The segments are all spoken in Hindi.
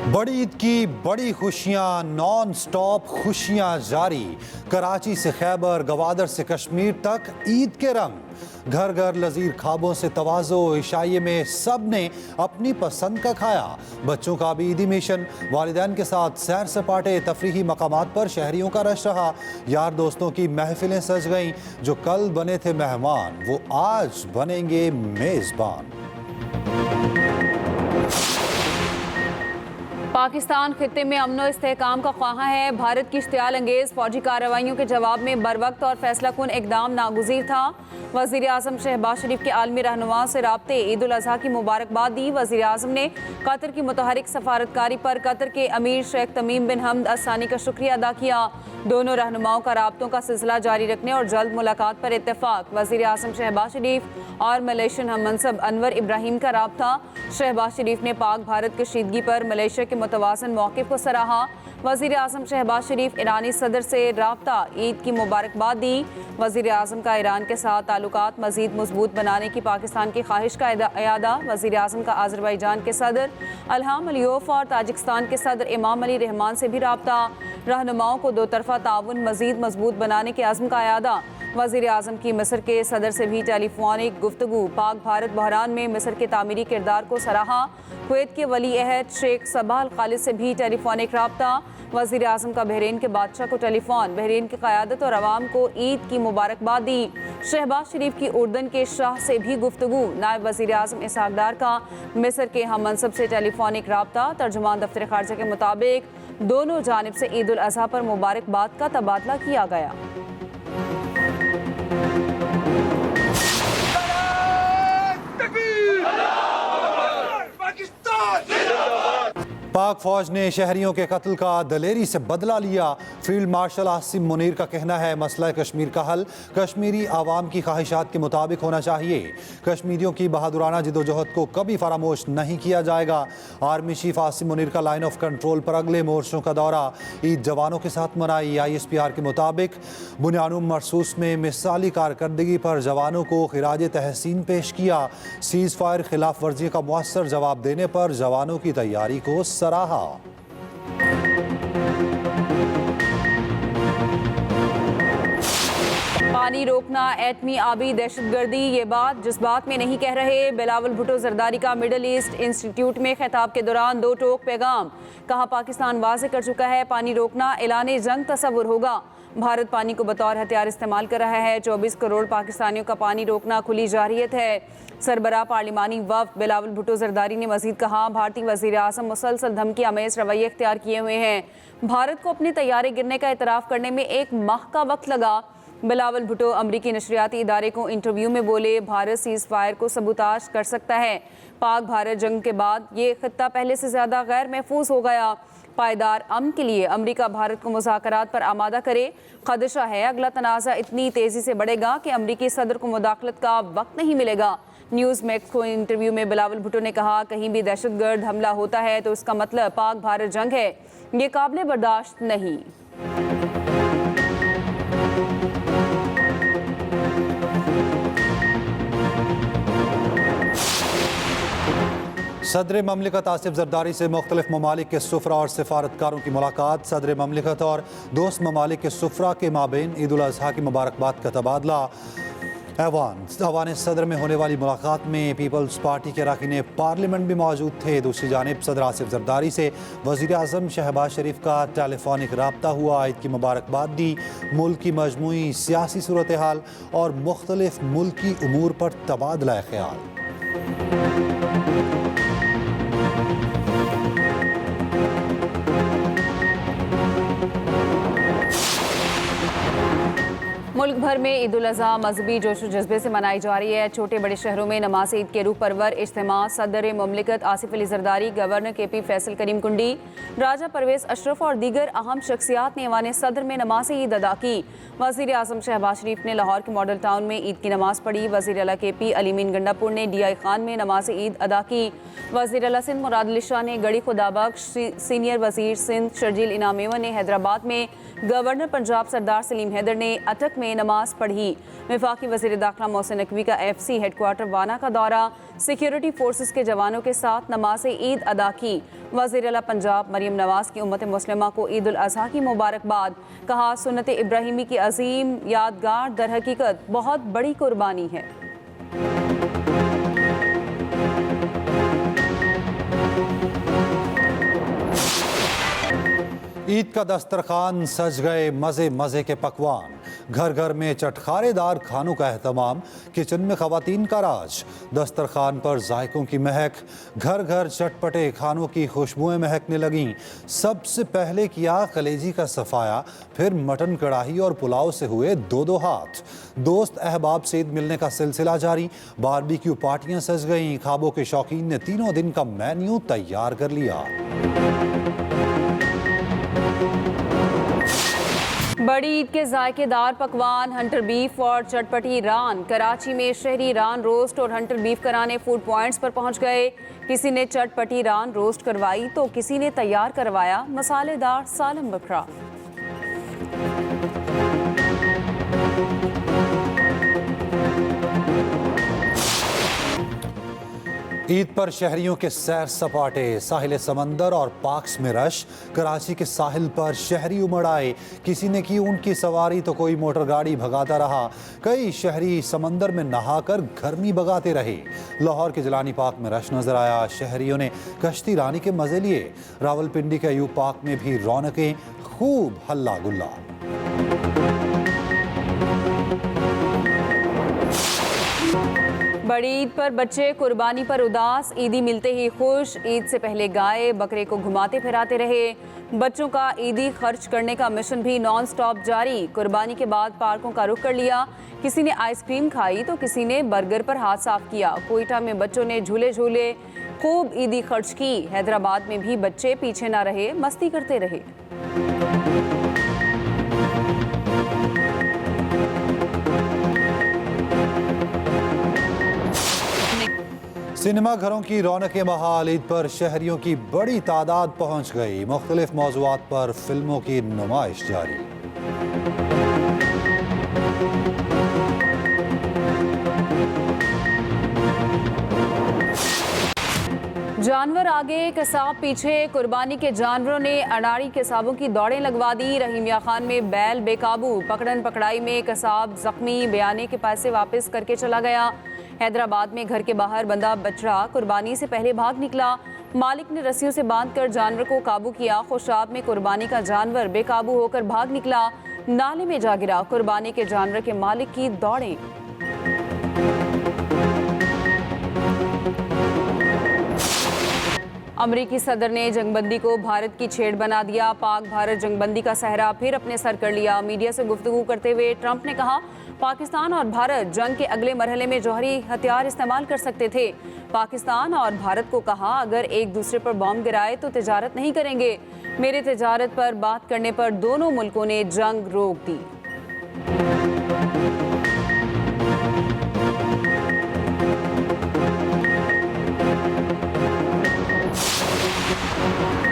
बड़ी ईद की बड़ी खुशियां, नॉन स्टॉप खुशियां जारी। कराची से खैबर, गवादर से कश्मीर तक ईद के रंग। घर घर लजीर खाबों से तवाज़ो। इशाइये में सब ने अपनी पसंद का खाया। बच्चों का भी ईदी मिशन। वालिदैन के साथ सैर सपाटे, तफरीही मकामात पर शहरियों का रश रहा। यार दोस्तों की महफिलें सज गईं। जो कल बने थे मेहमान, वो आज बनेंगे मेज़बान। पाकिस्तान खित्ते में अमन और इस्तेहकाम का ख्वाहा है। भारत की इश्तियाल अंगेज फौजी कार्रवाइयों के जवाब में बरवक्त और फैसलाकुन इकदाम नागुज़ीर था। वज़ीर आज़म शहबाज शरीफ के आलमी रहनुमा से राब्ते, ईद उल अज़हा की मुबारकबाद दी। वज़ीर आज़म ने कतर की मुतहरिक सफारतकारी पर कतर के अमीर शेख तमीम बिन हमद असानी का शुक्रिया अदा किया। दोनों रहनुमाओं का राब्तों का सिलसिला जारी रखने और जल्द मुलाकात पर इत्तेफाक। वज़ीर आज़म शहबाज शरीफ और मलेशियन हम मनसब अनवर इब्राहिम का राब्ता। शहबाज शरीफ ने पाक भारत कशीदगी पर मलेशिया के मुतवाज़िन मौक़िफ़ को सराहा। वज़ीर आज़म शहबाज शरीफ ईरानी सदर से राब्ता, ईद की मुबारकबाद दी। वज़ीर आज़म का ईरान के साथ ताल्लुकात मज़ीद मजबूत बनाने की पाकिस्तान की ख्वाहिश का अयादा। वज़ीर आज़म का आज़रबाईजान के सदर अल्हाम अलियोफ और ताजिकिस्तान के सदर इमाम अली रहमान से भी राब्ता। रहनुमाओं को दो तरफ़ा ताउन मज़ीद मजबूत बनाने के अज़्म का अयादा। वज़ीर आज़म की मिस्र के सदर से भी टेलीफोनिक गुफ्तगू। पाक भारत बहरान में मिस्र के तामीरी किरदार को सराहा। कुवैत के वली अहद शेख सबा अल खालिद से भी टेलीफोनिक राब्ता। वज़ीर आज़म का बहरीन के बादशाह को टेलीफोन। बहरीन की क़यादत और अवाम को ईद की मुबारकबाद दी। शहबाज शरीफ की उर्दन के शाह से भी गुफ्तगू। नायब वज़ीर आज़म इसहाक़ डार का मिस्र के हम मनसब से टेलीफोनिक राब्ता। तर्जुमान दफ्तर ख़ारजा के मुताबिक दोनों जानिब से ईद उल अज़हा पर मुबारकबाद का तबादला किया गया। पाक फौज ने शहरियों के कत्ल का दलेरी से बदला लिया। फील्ड मार्शल आसिम मुनीर का कहना है, मसला कश्मीर का हल कश्मीरी आवाम की ख्वाहिशात के मुताबिक होना चाहिए। कश्मीरियों की बहादुराना जिदोजहद को कभी फरामोश नहीं किया जाएगा। आर्मी चीफ आसिम मुनीर का लाइन ऑफ कंट्रोल पर अगले मोर्चों का दौरा। ईद जवानों के साथ मनाई। ISPR के मुताबिक बुनियानुम मरसूस में मिसाली कारकर्दगी पर जवानों को खिराज तहसीन पेश किया। सीज़ फायर खिलाफ वर्जी का मुअस्सर जवाब देने पर जवानों की तैयारी को सराहा। पानी रोकना एटमी आबी दहशतगर्दी, ये बात जिस बात में नहीं कह रहे। बिलावल भुट्टो जरदारी का मिडल ईस्ट इंस्टीट्यूट में खिताब के दौरान दो टोक पैगाम। कहा, पाकिस्तान वाज़े कर चुका है, पानी रोकना ऐलाने जंग तस्वुर होगा। भारत पानी को बतौर हथियार इस्तेमाल कर रहा है। 24 करोड़ पाकिस्तानियों का पानी रोकना खुली जारियत है। सरबराह पार्लिमानी वफ़द बिलावल भुट्टो जरदारी ने मजीद कहा, भारतीय वज़ीर आज़म मुसलसल धमकी आमेज़ रवैये इख्तियार किए हुए हैं। भारत को अपने तैयारे गिरने का एतराफ़ करने में 1 माह का वक्त लगा। बिलावल भुट्टो अमरीकी नशरियाती इदारे को इंटरव्यू में बोले, भारत सीज़ फायर को सबूताज कर सकता है। पाक भारत जंग के बाद ये खित्ता पहले से ज़्यादा गैर महफूज हो गया। पायदार अमन के लिए अमरीका भारत को मुज़ाकरात पर आमादा करे। खदशा है अगला तनाज़ा इतनी तेज़ी से बढ़ेगा कि अमरीकी सदर को मुदाखलत का वक्त नहीं मिलेगा। न्यूज़ मैक्स को इंटरव्यू में बिलावल भुट्टो ने कहा, कहीं भी दहशतगर्द हमला होता है तो इसका मतलब पाक भारत जंग है। ये काबिल बर्दाश्त नहीं। सदर ममलिकत आसिफ जरदारी से मुख्तलिफ ममालिक के सुफरा और सिफारतकारों की मुलाकात। सदर ममलिकत और दोस्त ममालिक के सुफरा के माबेन ईद उल अज़हा की मुबारकबाद का तबादला। ऐवान सदर में होने वाली मुलाकात में पीपल्स पार्टी के अरकान पार्लियामेंट भी मौजूद थे। दूसरी जानिब सदर आसिफ जरदारी से वज़ीर आज़म शहबाज शरीफ का टेलीफोनिक राब्ता हुआ। ईद की मुबारकबाद दी। मुल्क की मजमूई सियासी सूरत हाल और मुख्तलिफ मुल्की उमूर पर तबादला ख्याल। मुल्क भर में ईद उल अज़हा मजहबी जोश जज्बे से मनाई जा रही है। छोटे बड़े शहरों में नमाज ईद के रूह परवर इज्तिमा। सदर ममलिकत आसिफ अली जरदारी, गवर्नर KP फैसल करीम कुंडी, राजा परवेज़ अशरफ और दीगर अहम शख्सियात ने ऐवान सदर में नमाज ईद अदा की। वज़ीर आज़म शहबाज शरीफ ने लाहौर के मॉडल टाउन में ईद की नमाज पढ़ी। वज़ीर आला KP अलीमीन गंडापुर ने DI खान में नमाज ईद अदा की। वज़ीर आला सिंध मुराद अली शाह ने गड़ी खुदाबख्श, सीनियर वज़ीर सिंध शर्जील इनाम मेमन ने हैदराबाद में, गवर्नर पंजाब सरदार सलीम हैदर ने अटक में में नमाज पढ़ी। वफाकी वज़ीर दाखिला मोहसिन नकवी का FC हेडक्वार्टर वाना का दौरा, सिक्योरिटी फोर्सेस के जवानों के साथ नमाज ईद अदा की। वज़ीर आला पंजाब मरीम नवाज की उम्मत मुस्लिमा को ईद उल अज़हा की मुबारकबाद। कहा, सुन्नत इब्राहिमी की अजीम यादगार दर हकीकत बहुत बड़ी कुर्बानी है। ईद का दस्तरखान सज गए मज़े मज़े के पकवान, घर घर में चटखारेदार खानों का एहतमाम, किचन में ख़वातीन का राज। दस्तरखान पर जायकों की महक, घर घर चटपटे खानों की खुशबुएं महकने लगीं। सबसे पहले किया कलेजी का सफाया, फिर मटन कढ़ाई और पुलाव से हुए दो दो हाथ। दोस्त अहबाब से ईद मिलने का सिलसिला जारी, बारबेक्यू पार्टियां सज गईं। ख्वाबों के शौकीन ने तीनों दिन का मेन्यू तैयार कर लिया। बड़ी ईद के जायकेदार पकवान हंटर बीफ और चटपटी रान। कराची में शहरी रान रोस्ट और हंटर बीफ कराने फूड पॉइंट्स पर पहुंच गए। किसी ने चटपटी रान रोस्ट करवाई तो किसी ने तैयार करवाया मसालेदार सालम बकरा। ईद पर शहरियों के सैर सपाटे, साहिल समंदर और पार्क्स में रश। कराची के साहिल पर शहरी उमड़ आए, किसी ने की ऊंट की सवारी तो कोई मोटर गाड़ी भगाता रहा। कई शहरी समंदर में नहाकर गर्मी भगाते रहे। लाहौर के जिलानी पार्क में रश नजर आया, शहरियों ने कश्ती रानी के मजे लिए। रावलपिंडी के अयूब पार्क में भी रौनकें, खूब हल्ला गुल्ला। बड़ी ईद पर बच्चे कुर्बानी पर उदास, ईदी मिलते ही खुश। ईद से पहले गाय बकरे को घुमाते फिराते रहे। बच्चों का ईदी खर्च करने का मिशन भी नॉन स्टॉप जारी। कुर्बानी के बाद पार्कों का रुख कर लिया। किसी ने आइसक्रीम खाई तो किसी ने बर्गर पर हाथ साफ किया। कोयटा में बच्चों ने झूले झूले, खूब ईदी खर्च की। हैदराबाद में भी बच्चे पीछे ना रहे, मस्ती करते रहे। सिनेमा घरों की रौनकें बहाल, ईद पर शहरियों की बड़ी तादाद पहुंच गई। मुख्तलिफ मौज़ूआत पर फिल्मों की नुमाइश जारी। जानवर आगे कसाब पीछे, कुर्बानी के जानवरों ने अनाड़ी कसाबों की दौड़ें लगवा दी। रहीमिया खान में बैल बेकाबू, पकड़न पकड़ाई में कसाब जख्मी, बयाने के पैसे वापस करके चला गया। हैदराबाद में घर के बाहर बंधा बछड़ा कुर्बानी से पहले भाग निकला। मालिक ने रस्सियों से बांधकर जानवर को काबू किया। खुशाब में कुर्बानी का जानवर बेकाबू होकर भाग निकला, नाले में जा गिरा। कुर्बानी के जानवर के मालिक की दौड़ें। अमरीकी सदर ने जंगबंदी को भारत की छेड़ बना दिया। पाक भारत जंगबंदी का सहरा फिर अपने सर कर लिया। मीडिया से गुफ्तगू करते हुए ट्रंप ने कहा, पाकिस्तान और भारत जंग के अगले मरहले में जौहरी हथियार इस्तेमाल कर सकते थे। पाकिस्तान और भारत को कहा, अगर एक दूसरे पर बॉम्ब गिराए तो तिजारत नहीं करेंगे। मेरे तिजारत पर बात करने पर दोनों मुल्कों ने जंग रोक दी।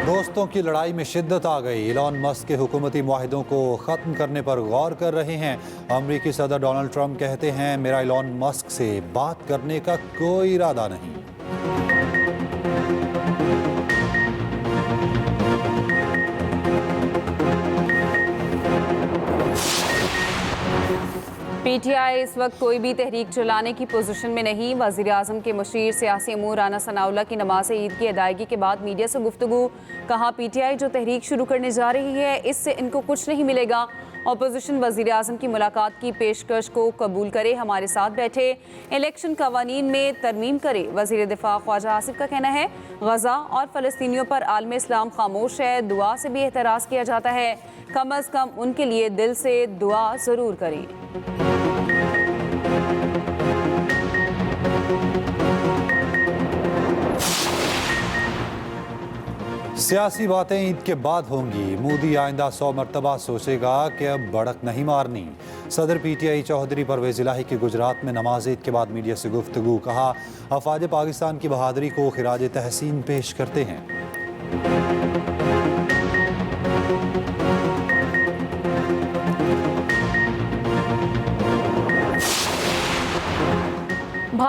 दोस्तों की लड़ाई में शिद्दत आ गई। इलॉन मस्क के हुकूमती मुआहिदों को ख़त्म करने पर गौर कर रहे हैं। अमरीकी सदर डोनाल्ड ट्रंप कहते हैं, मेरा इलॉन मस्क से बात करने का कोई इरादा नहीं। पीटीआई इस वक्त कोई भी तहरीक चलाने की पोजीशन में नहीं। वज़ीर आज़म के मुशीर सियासी अमूर राना सनाउल्ला की नमाज ईद की अदायगी के बाद मीडिया से गुफ्तगू। कहा, पीटीआई जो तहरीक शुरू करने जा रही है इससे इनको कुछ नहीं मिलेगा। अपोजिशन वज़ीर आज़म की मुलाकात की पेशकश को कबूल करे, हमारे साथ बैठे, इलेक्शन कवानीन में तरमीम करे। वज़ीर दिफा ख्वाजा आसिफ का कहना है, गजा और फ़लस्तीनियों पर आलम इस्लाम खामोश है, दुआ से भी एहतराज़ किया जाता है। कम अज़ कम उनके लिए दिल से दुआ ज़रूर करें। सियासी बातें ईद के बाद होंगी। मोदी आइंदा 100 मरतबा सोचेगा कि अब बढ़त नहीं मारनी। सदर पीटीआई चौधरी परवेज इलाही की गुजरात में नमाज ईद के बाद मीडिया से गुफ्तगू। कहा, अफवाज पाकिस्तान की बहादुरी को खिराज तहसीन पेश करते हैं।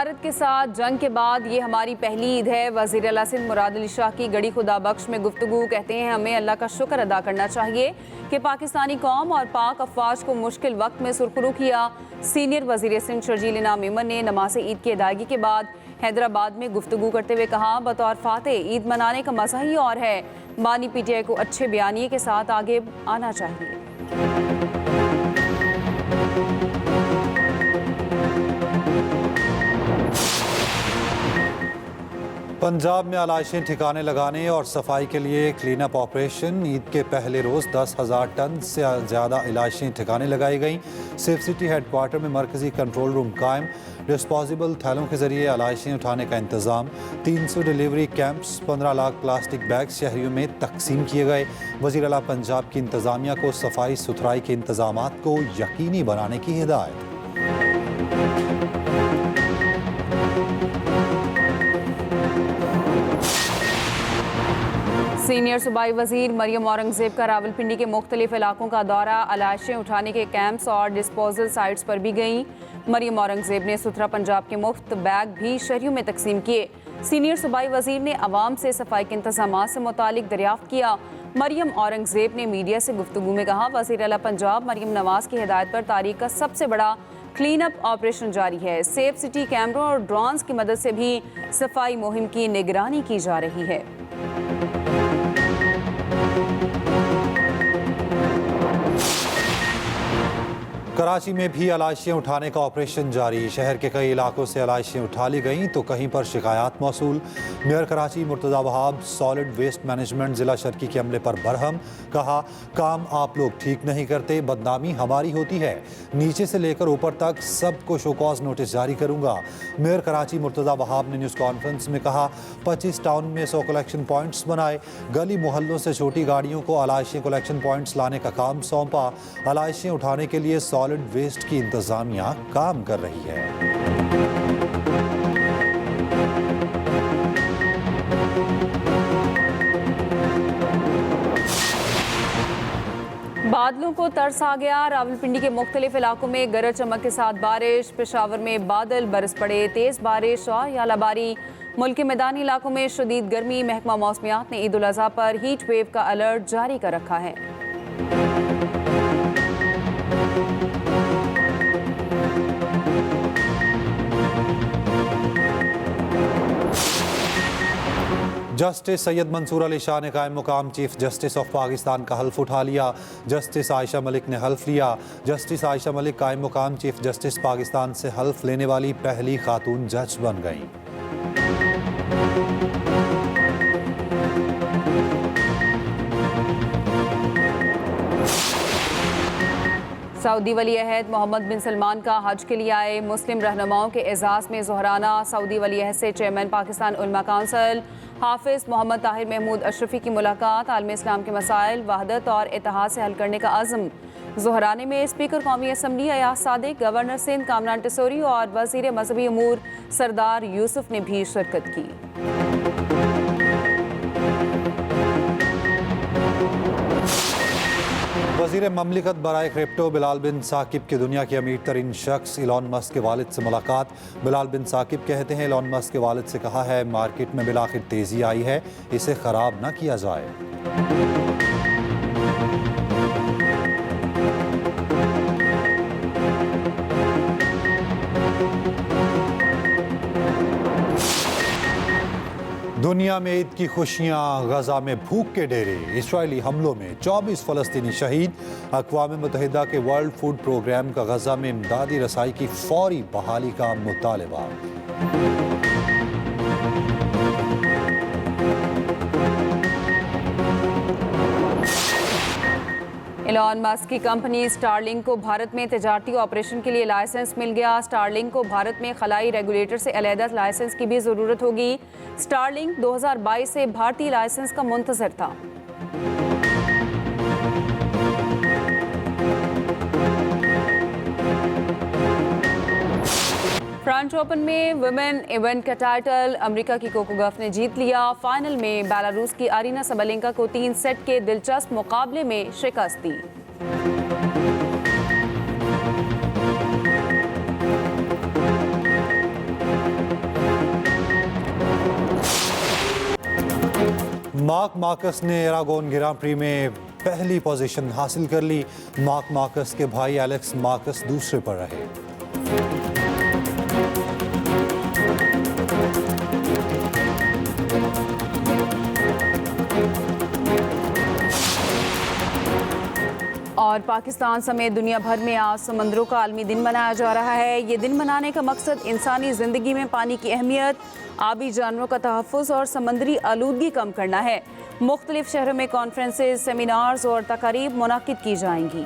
भारत के साथ जंग के बाद ये हमारी पहली ईद है। वज़ीर आला सिंध मुराद अली शाह की गड़ी खुदा बख्श में गुफ्तगू। कहते हैं हमें अल्लाह का शुक्र अदा करना चाहिए कि पाकिस्तानी कौम और पाक अफवाज को मुश्किल वक्त में सुरखरू किया। सीनियर वज़ीर सिंध शर्जील इनाम मेमन ने नमाज ईद की अदायगी के बाद हैदराबाद में गुफ्तगू करते हुए कहा, बतौर फातेह ईद मनाने का मज़ा ही और है। बानी PTI को अच्छे बयानिए के साथ आगे आना चाहिए। पंजाब में आलाइशें ठिकाने लगाने और सफाई के लिए क्लीन अप ऑपरेशन। ईद के पहले रोज़ 10,000 टन से ज़्यादा आलाइशें ठिकाने लगाई गईं। सेफ सिटी हेडक्वार्टर में मरकज़ी कंट्रोल रूम कायम। डिस्पोजेबल थैलों के जरिए आलाइशें उठाने का इंतज़ाम। 300 delivery camps, 15 lakh plastic bag शहरियों में तकसीम किए गए। वज़ीर आला पंजाब की इंतज़ामिया को सफाई सुथराई के इंतज़ामात को यकीनी बनाने की हिदायत। सीनियर सूबाई वजीर मरियम औरंगजेब का रावलपिंडी के मुख्तलिफ इलाकों का दौरा। आलाइशें उठाने के कैंप्स और डिस्पोजल साइट्स पर भी गईं। मरियम औरंगजेब ने सुथरा पंजाब के मुफ्त बैग भी शहरियों में तकसीम किए। सीनियर सूबाई वजीर ने अवाम से सफाई के इंतजामात से मुतालिक दरियाफ्त किया। मरियम औरंगजेब ने मीडिया से गुफ्तगू में कहा, वज़ीर आला पंजाब मरियम नवाज की हिदायत पर तारीख का सबसे बड़ा क्लीन अप ऑपरेशन जारी है। सेफ सिटी कैमरों और ड्रोन्स की मदद से भी सफाई मुहिम की निगरानी की जा रही है। कराची में भी आलाइशें उठाने का ऑपरेशन जारी। शहर के कई इलाकों से आलाइशें उठा ली गईं तो कहीं पर शिकायत मौसूल। Mayor Karachi Murtaza Wahab solid waste management ज़िला शर्की के अमले पर बरहम। कहा, काम आप लोग ठीक नहीं करते, बदनामी हमारी होती है। नीचे से लेकर ऊपर तक सबको शोकॉज नोटिस जारी करूंगा। मेयर कराची मुर्तज़ा वहाब ने न्यूज़ कॉन्फ्रेंस में कहा, 25 टाउन में 100 कलेक्शन पॉइंट्स बनाए। गली मोहल्लों से छोटी गाड़ियों को आलाइशें कलेक्शन पॉइंट्स लाने का काम सौंपा। आलाइशें उठाने के लिए सॉलिड वेस्ट की इंतजामिया काम कर रही है। बादलों को तरस आ गया। रावलपिंडी के मुख्तलिफ इलाकों में गरज चमक के साथ बारिश। पेशावर में बादल बरस पड़े। तेज़ बारिश और यालाबारी। मुल्क के मैदानी इलाकों में शदीद गर्मी। महकमा मौसमियात ने ईद उल अज़हा पर हीट वेव का अलर्ट जारी कर रखा है। जस्टिस सैयद मंसूर अली शाह ने कायम मुकाम चीफ जस्टिस ऑफ पाकिस्तान का हल्फ उठा लिया। जस्टिस आयशा मलिक ने हल्फ लिया। जस्टिस आयशा मलिक कायम मुकाम चीफ जस्टिस पाकिस्तान से हल्फ लेने वाली पहली खातून जज बन गईं। सऊदी वली अहद मोहम्मद बिन सलमान का हज के लिए आए मुस्लिम रहनुमाओं के एजाज़ में ज़ोहराना। सऊदी वली अहद से चेयरमैन पाकिस्तान उलमा काउंसिल हाफिज़ मोहम्मद ताहिर महमूद अशरफी की मुलाकात। आलम इस्लाम के मसाइल, वहदत और इत्तेहाद से हल करने का अज़्म। ज़ोहराने में स्पीकर कौमी असम्बली अयाज सादिक, गवर्नर सिंध कामरान टिसोरी और वज़ीर मजहबी अमूर सरदार यूसुफ ने भी शिरकत की। वज़ीर ममलिकत बराए क्रिप्टो बिलाल बिन साकिब की दुनिया के अमीर तरीन शख्स इलॉन मस्क के वालिद से मुलाकात। बिलाल बिन साकिब कहते हैं, इलॉन मस्क के वालिद से कहा है मार्केट में बिलाखिर तेज़ी आई है, इसे ख़राब ना किया जाए। दुनिया में ईद की खुशियां, गजा में भूख के डेरे। इसराइली हमलों में 24 फ़लस्तीनी शहीद। अक़वाम मुत्तहिदा के वर्ल्ड फूड प्रोग्राम का गजा में इमदादी रसाई की फौरी बहाली का मुतालबा। इलॉन मस्क की कंपनी स्टारलिंक को भारत में तिजारती ऑपरेशन के लिए लाइसेंस मिल गया। स्टारलिंक को भारत में खलाई रेगुलेटर से अलहदा लाइसेंस की भी ज़रूरत होगी। स्टारलिंक 2022 से भारतीय लाइसेंस का मुंतज़िर था। फ्रेंच ओपन में वुमेन इवेंट का टाइटल अमेरिका की कोको गफ ने जीत लिया। फाइनल में बेलारूस की अरीना सबलेंका को 3 सेट के दिलचस्प मुकाबले में शिकस्त दी। मार्क मार्कस ने एरागोन ग्रां प्री में पहली पोजीशन हासिल कर ली। मार्क मार्कस के भाई एलेक्स मार्कस दूसरे पर रहे। और पाकिस्तान समेत दुनिया भर में आज समंदरों का आलमी दिन मनाया जा रहा है। ये दिन मनाने का मकसद इंसानी ज़िंदगी में पानी की अहमियत, आबी जानवरों का तहफ़्फ़ुज़ और समंदरी आलूदगी कम करना है। मुख्तलिफ शहरों में कॉन्फ्रेंसेस, सेमिनार्स और तकारीब मुनाकिद की जाएंगी।